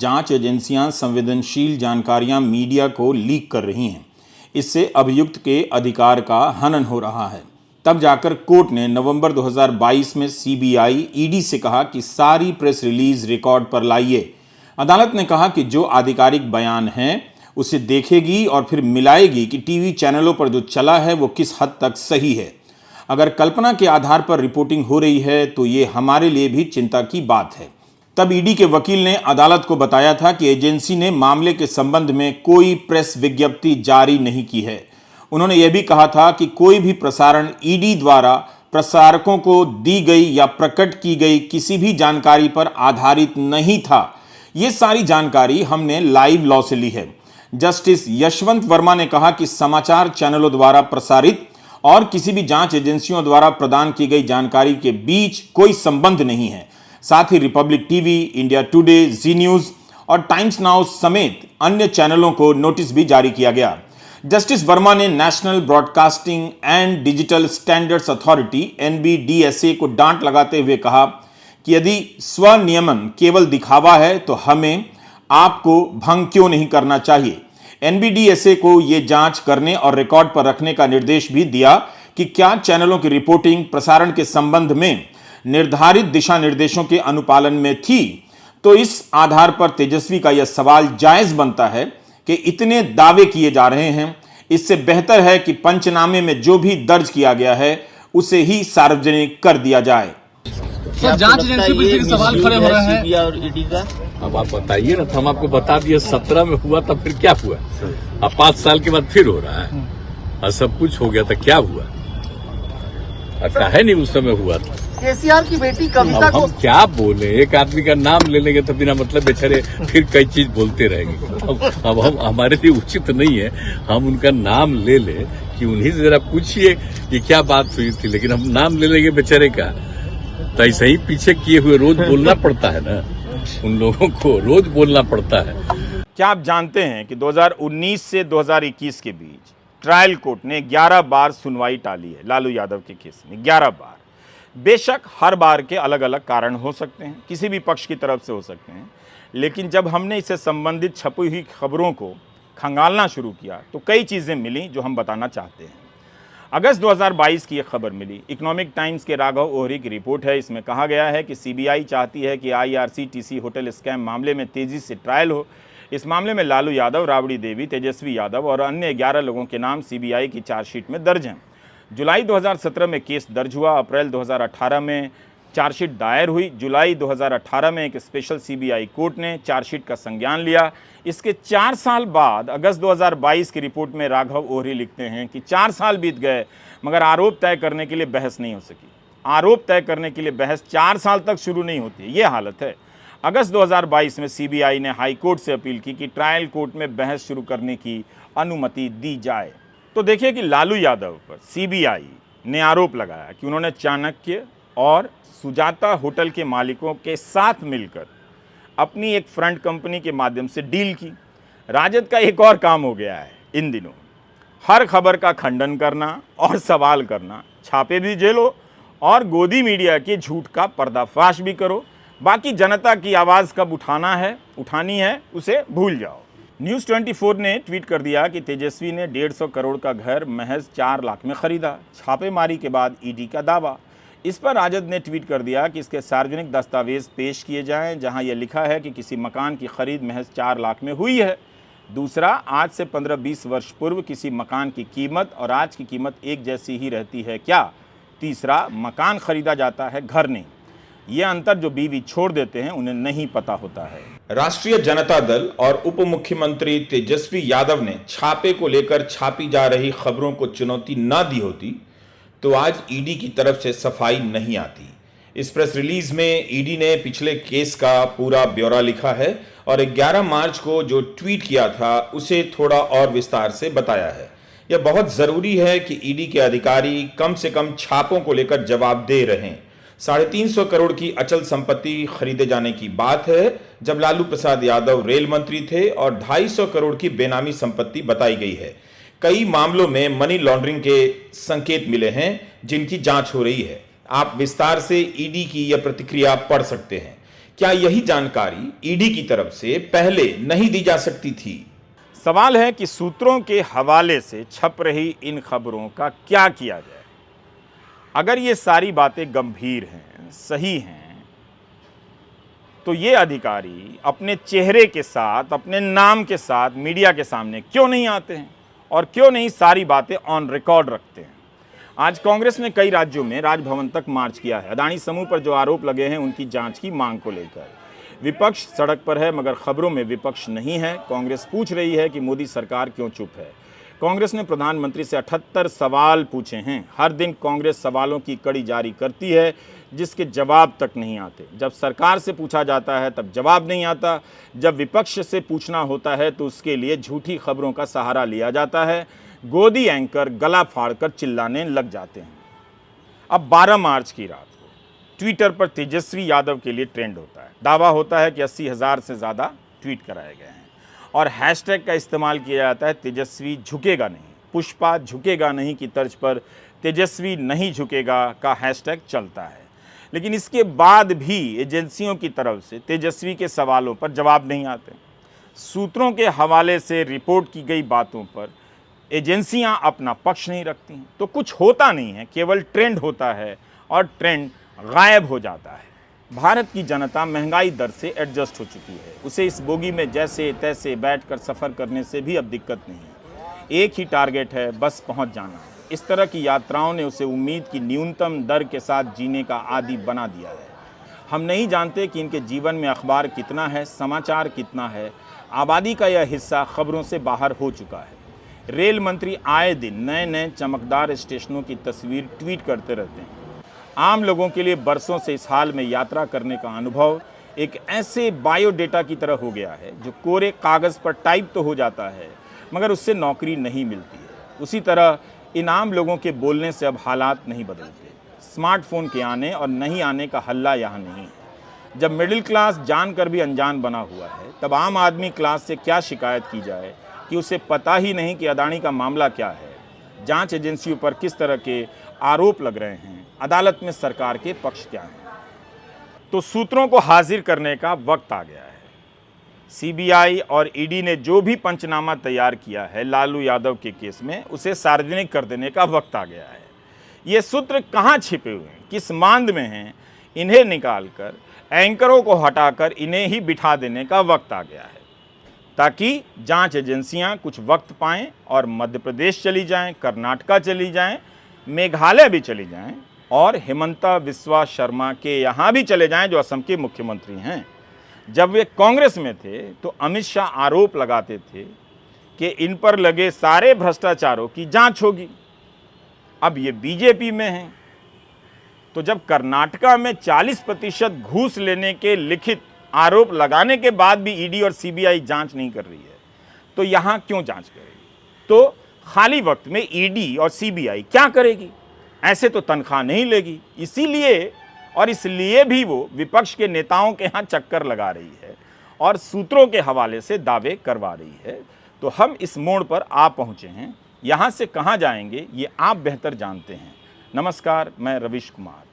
जांच एजेंसियां संवेदनशील जानकारियां मीडिया को लीक कर रही हैं। इससे अभियुक्त के अधिकार का हनन हो रहा है। तब जाकर कोर्ट ने नवंबर 2022 में सीबीआई, ईडी से कहा कि सारी प्रेस रिलीज रिकॉर्ड पर लाइए। अदालत ने कहा कि जो आधिकारिक बयान है उसे देखेगी और फिर मिलाएगी कि टीवी चैनलों पर जो चला है वो किस हद तक सही है। अगर कल्पना के आधार पर रिपोर्टिंग हो रही है तो ये हमारे लिए भी चिंता की बात है। तब ईडी के वकील ने अदालत को बताया था कि एजेंसी ने मामले के संबंध में कोई प्रेस विज्ञप्ति जारी नहीं की है। उन्होंने यह भी कहा था कि कोई भी प्रसारण ईडी द्वारा प्रसारकों को दी गई या प्रकट की गई किसी भी जानकारी पर आधारित नहीं था। ये सारी जानकारी हमने लाइव लॉ से ली है। जस्टिस यशवंत वर्मा ने कहा कि समाचार चैनलों द्वारा प्रसारित और किसी भी जांच एजेंसियों द्वारा प्रदान की गई जानकारी के बीच कोई संबंध नहीं है। साथ ही रिपब्लिक टीवी, इंडिया टुडे, जी न्यूज और टाइम्स नाउ समेत अन्य चैनलों को नोटिस भी जारी किया गया। जस्टिस वर्मा ने national broadcasting and digital standards authority (NBDSA) को डांट लगाते हुए कहा कि यदि स्वनियमन केवल दिखावा है तो हमें आपको भंग क्यों नहीं करना चाहिए। NBDSA को यह जांच करने और रिकॉर्ड पर रखने का निर्देश भी दिया कि क्या चैनलों की रिपोर्टिंग प्रसारण के संबंध में निर्धारित दिशा निर्देशों के अनुपालन में थी। तो इस आधार पर तेजस्वी का यह सवाल जायज बनता है कि इतने दावे किए जा रहे हैं, इससे बेहतर है कि पंचनामे में जो भी दर्ज किया गया है उसे ही सार्वजनिक कर दिया जाए। सर, जांच एजेंसी पर फिर सवाल खड़े हो रहे हैं सीबीआई और ईडी का। अब आप बताइए ना, तो हम आपको बता दिए 17 में हुआ तब फिर क्या हुआ। अब 5 साल के बाद फिर हो रहा है और सब कुछ हो गया, तो क्या हुआ? अच्छा है नहीं, उस समय हुआ था। केसीआर की बेटी कविता को हम क्या बोले, एक आदमी का नाम ले लेंगे तो बिना मतलब बेचारे फिर कई चीज बोलते रहेंगे। अब हम हमारे लिए उचित नहीं है हम उनका नाम ले ले कि उन्हीं से जरा पूछिए कि क्या बात हुई थी, लेकिन हम नाम ले लेंगे बेचारे का तो ऐसे ही पीछे किए हुए रोज बोलना पड़ता है ना, उन लोगों को रोज बोलना पड़ता है। क्या आप जानते हैं कि 2019 से 2021 के बीच ट्रायल कोर्ट ने 11 बार सुनवाई टाली है लालू यादव के केस में, 11 बार। बेशक हर बार के अलग अलग कारण हो सकते हैं, किसी भी पक्ष की तरफ से हो सकते हैं, लेकिन जब हमने इससे संबंधित छपी हुई खबरों को खंगालना शुरू किया तो कई चीज़ें मिली जो हम बताना चाहते हैं। अगस्त 2022 की एक खबर मिली, इकोनॉमिक टाइम्स के राघव ओहरी की रिपोर्ट है। इसमें कहा गया है कि सीबीआई चाहती है कि IRCTC होटल स्कैम मामले में तेजी से ट्रायल हो। इस मामले में लालू यादव, राबड़ी देवी, तेजस्वी यादव और अन्य 11 लोगों के नाम सीबीआई की चार्जशीट में दर्ज हैं। जुलाई 2017 में केस दर्ज हुआ, अप्रैल 2018 में चार्जशीट दायर हुई। जुलाई 2018 में एक स्पेशल सीबीआई कोर्ट ने चार्जशीट का संज्ञान लिया। इसके 4 साल बाद अगस्त 2022 की रिपोर्ट में राघव ओहरी लिखते हैं कि 4 साल बीत गए मगर आरोप तय करने के लिए बहस नहीं हो सकी। आरोप तय करने के लिए बहस 4 साल तक शुरू नहीं होती, ये हालत है। अगस्त 2022 में सीबीआई ने हाई कोर्ट से अपील की कि ट्रायल कोर्ट में बहस शुरू करने की अनुमति दी जाए। तो देखिए कि लालू यादव पर सीबीआई ने आरोप लगाया कि उन्होंने चाणक्य और सुजाता होटल के मालिकों के साथ मिलकर अपनी एक फ्रंट कंपनी के माध्यम से डील की। राजद का एक और काम हो गया है इन दिनों, हर खबर का खंडन करना और सवाल करना। छापे भी झेलो और गोदी मीडिया के झूठ का पर्दाफाश भी करो, बाकी जनता की आवाज़ कब उठानी है उसे भूल जाओ। न्यूज़ 24 ने ट्वीट कर दिया कि तेजस्वी ने 150 करोड़ का घर महज 4 लाख में खरीदा, छापेमारी के बाद ईडी का दावा। इस पर राजद ने ट्वीट कर दिया कि इसके सार्वजनिक दस्तावेज पेश किए जाएं जहां यह लिखा है कि किसी मकान की खरीद महज 4 लाख में हुई है। दूसरा, आज से 15-20 वर्ष पूर्व किसी मकान की कीमत और आज की कीमत एक जैसी ही रहती है क्या? तीसरा, मकान खरीदा जाता है, घर नहीं। यह अंतर जो बीवी छोड़ देते हैं उन्हें नहीं पता होता है। राष्ट्रीय जनता दल और उप मुख्यमंत्री तेजस्वी यादव ने छापे को लेकर छापी जा रही खबरों को चुनौती न दी होती तो आज ईडी की तरफ से सफाई नहीं आती। इस प्रेस रिलीज में ईडी ने पिछले केस का पूरा ब्यौरा लिखा है और 11 मार्च को जो ट्वीट किया था उसे थोड़ा और विस्तार से बताया है। यह बहुत जरूरी है कि ईडी के अधिकारी कम से कम छापों को लेकर जवाब दे रहें। 350 करोड़ की अचल संपत्ति खरीदे जाने की बात है जब लालू प्रसाद यादव रेल मंत्री थे और 250 करोड़ की बेनामी संपत्ति बताई गई है। कई मामलों में मनी लॉन्ड्रिंग के संकेत मिले हैं जिनकी जांच हो रही है। आप विस्तार से ईडी की यह प्रतिक्रिया पढ़ सकते हैं। क्या यही जानकारी ईडी की तरफ से पहले नहीं दी जा सकती थी? सवाल है कि सूत्रों के हवाले से छप रही इन खबरों का क्या किया जाए। अगर ये सारी बातें गंभीर हैं, सही हैं, तो ये अधिकारी अपने चेहरे के साथ, अपने नाम के साथ मीडिया के सामने क्यों नहीं आते हैं और क्यों नहीं सारी बातें ऑन रिकॉर्ड रखते हैं? आज कांग्रेस ने कई राज्यों में राजभवन तक मार्च किया है। अदानी समूह पर जो आरोप लगे हैं उनकी जांच की मांग को लेकर विपक्ष सड़क पर है, मगर खबरों में विपक्ष नहीं है। कांग्रेस पूछ रही है कि मोदी सरकार क्यों चुप है। कांग्रेस ने प्रधानमंत्री से 78 सवाल पूछे हैं। हर दिन कांग्रेस सवालों की कड़ी जारी करती है जिसके जवाब तक नहीं आते। जब सरकार से पूछा जाता है तब जवाब नहीं आता। जब विपक्ष से पूछना होता है तो उसके लिए झूठी खबरों का सहारा लिया जाता है। गोदी एंकर गला फाड़कर चिल्लाने लग जाते हैं। अब 12 मार्च की रात को ट्विटर पर तेजस्वी यादव के लिए ट्रेंड होता है। दावा होता है कि 80,000 से ज़्यादा ट्वीट कराए गए हैं और हैशटैग का इस्तेमाल किया जाता है तेजस्वी झुकेगा नहीं। पुष्पा झुकेगा नहीं की तर्ज पर तेजस्वी नहीं झुकेगा का हैशटैग चलता है। लेकिन इसके बाद भी एजेंसियों की तरफ से तेजस्वी के सवालों पर जवाब नहीं आते। सूत्रों के हवाले से रिपोर्ट की गई बातों पर एजेंसियां अपना पक्ष नहीं रखती हैं। तो कुछ होता नहीं है, केवल ट्रेंड होता है और ट्रेंड गायब हो जाता है। भारत की जनता महंगाई दर से एडजस्ट हो चुकी है। उसे इस बोगी में जैसे तैसे बैठकर सफ़र करने से भी अब दिक्कत नहीं है। एक ही टारगेट है, बस पहुंच जाना। इस तरह की यात्राओं ने उसे उम्मीद की न्यूनतम दर के साथ जीने का आदी बना दिया है। हम नहीं जानते कि इनके जीवन में अखबार कितना है, समाचार कितना है। आबादी का यह हिस्सा खबरों से बाहर हो चुका है। रेल मंत्री आए दिन नए नए चमकदार स्टेशनों की तस्वीर ट्वीट करते रहते हैं। आम लोगों के लिए बरसों से इस हाल में यात्रा करने का अनुभव एक ऐसे बायोडेटा की तरह हो गया है जो कोरे कागज़ पर टाइप तो हो जाता है मगर उससे नौकरी नहीं मिलती है। उसी तरह इन आम लोगों के बोलने से अब हालात नहीं बदलते। स्मार्टफोन के आने और नहीं आने का हल्ला यहाँ नहीं है। जब मिडिल क्लास जानकर भी अनजान बना हुआ है तब आम आदमी क्लास से क्या शिकायत की जाए कि उसे पता ही नहीं कि अदानी का मामला क्या है, जांच एजेंसियों पर किस तरह के आरोप लग रहे हैं, अदालत में सरकार के पक्ष क्या हैं। तो सूत्रों को हाजिर करने का वक्त आ गया है। सीबीआई और ईडी ने जो भी पंचनामा तैयार किया है लालू यादव के केस में, उसे सार्वजनिक कर देने का वक्त आ गया है। ये सूत्र कहाँ छिपे हुए हैं, किस मांद में हैं, इन्हें निकालकर एंकरों को हटाकर इन्हें ही बिठा देने का वक्त आ गया है ताकि जांच एजेंसियां कुछ वक्त पाएं और मध्य प्रदेश चली जाएं, कर्नाटका चली जाएं, मेघालय भी चली जाएं और हिमंता बिस्वा शर्मा के यहाँ भी चले जाएं जो असम के मुख्यमंत्री हैं। जब वे कांग्रेस में थे तो अमित शाह आरोप लगाते थे कि इन पर लगे सारे भ्रष्टाचारों की जांच होगी। अब ये बीजेपी में हैं, तो जब कर्नाटका में 40% घूस लेने के लिखित आरोप लगाने के बाद भी ईडी और सीबीआई जांच नहीं कर रही है तो यहाँ क्यों जांच करेगी? तो खाली वक्त में ईडी और सीबीआई क्या करेगी? ऐसे तो तनख्वाह नहीं लेगी। इसीलिए और इसलिए भी वो विपक्ष के नेताओं के यहाँ चक्कर लगा रही है और सूत्रों के हवाले से दावे करवा रही है। तो हम इस मोड़ पर आ पहुँचे हैं। यहाँ से कहाँ जाएंगे ये आप बेहतर जानते हैं। नमस्कार, मैं रविश कुमार।